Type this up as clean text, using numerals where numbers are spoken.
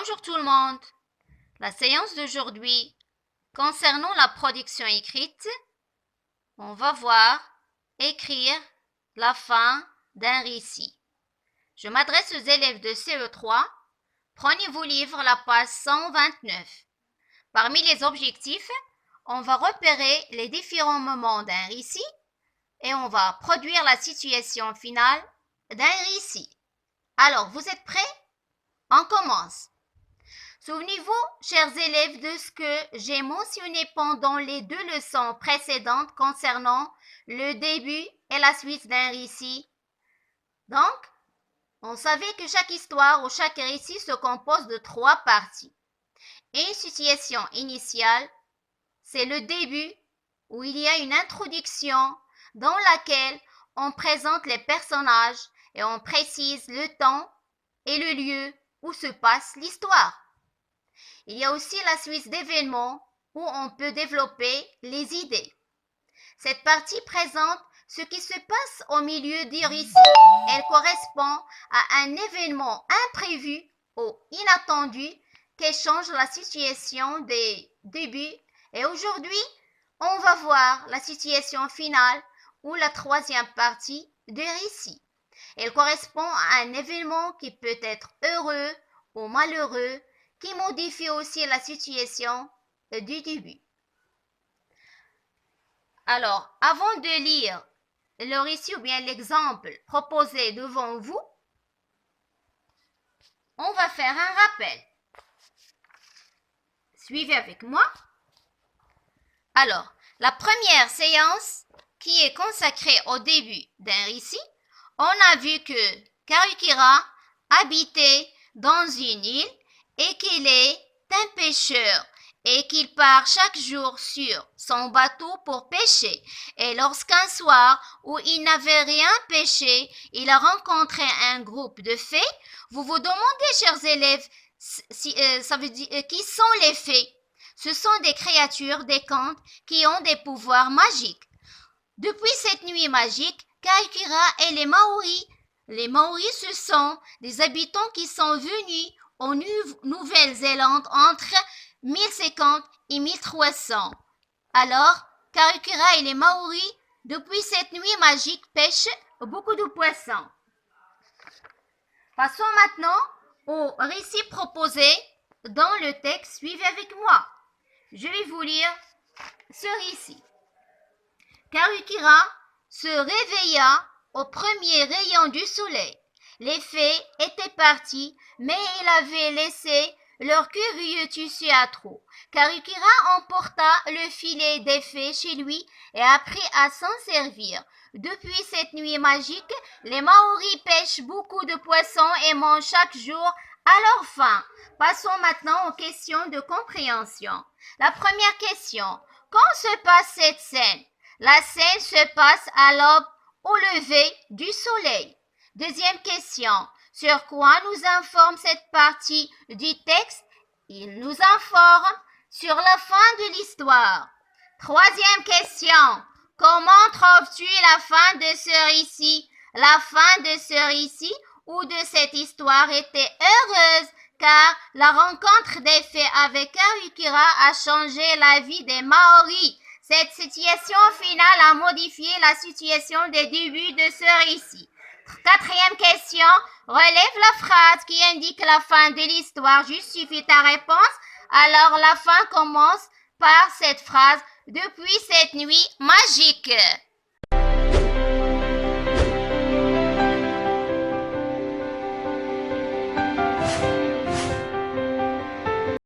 Bonjour tout le monde. La séance d'aujourd'hui, concernant la production écrite, on va voir écrire la fin d'un récit. Je m'adresse aux élèves de CE3. Prenez vos livres, la page 129. Parmi les objectifs, on va repérer les différents moments d'un récit et on va produire la situation finale d'un récit. Alors, vous êtes prêts? On commence. Souvenez-vous, chers élèves, de ce que j'ai mentionné pendant les 2 leçons précédentes concernant le début et la suite d'un récit. Donc, on savait que chaque histoire ou chaque récit se compose de 3 parties. Une situation initiale, c'est le début où il y a une introduction dans laquelle on présente les personnages et on précise le temps et le lieu où se passe l'histoire. Il y a aussi la suite d'événements où on peut développer les idées. Cette partie présente ce qui se passe au milieu du récit. Elle correspond à un événement imprévu ou inattendu qui change la situation des débuts. Et aujourd'hui, on va voir la situation finale ou la troisième partie du récit. Elle correspond à un événement qui peut être heureux ou malheureux, qui modifie aussi la situation du début. Alors, avant de lire le récit ou bien l'exemple proposé devant vous, on va faire un rappel. Suivez avec moi. Alors, la première séance qui est consacrée au début d'un récit, on a vu que Karukira habitait dans une île et qu'il est un pêcheur et qu'il part chaque jour sur son bateau pour pêcher. Et lorsqu'un soir où il n'avait rien pêché, il a rencontré un groupe de fées. Vous vous demandez, chers élèves, ça veut dire qui sont les fées? Ce sont des créatures, des contes qui ont des pouvoirs magiques. Depuis cette nuit magique, Karukira et les Maoris, ce sont des habitants qui sont venus en Nouvelle-Zélande entre 1050 et 1300. Alors, Karukira et les Maoris, depuis cette nuit magique, pêchent beaucoup de poissons. Passons maintenant au récit proposé dans le texte. Suivez avec moi. Je vais vous lire ce récit. Karukira se réveilla au premier rayon du soleil. Les fées étaient parties, mais il avait laissé leur curieux tissu à trous. Karukira emporta le filet des fées chez lui et apprit à s'en servir. Depuis cette nuit magique, les Maoris pêchent beaucoup de poissons et mangent chaque jour à leur faim. Passons maintenant aux questions de compréhension. La première question. Quand se passe cette scène? La scène se passe à l'aube au lever du soleil. Deuxième question. Sur quoi nous informe cette partie du texte? Il nous informe sur la fin de l'histoire. Troisième question. Comment trouves-tu la fin de ce récit? La fin de ce récit ou de cette histoire était heureuse car la rencontre des fées avec Karukira a changé la vie des Maoris. Cette situation finale a modifié la situation des débuts de ce récit. Quatrième question, relève la phrase qui indique la fin de l'histoire. Justifie ta réponse. Alors la fin commence par cette phrase « Depuis cette nuit magique ».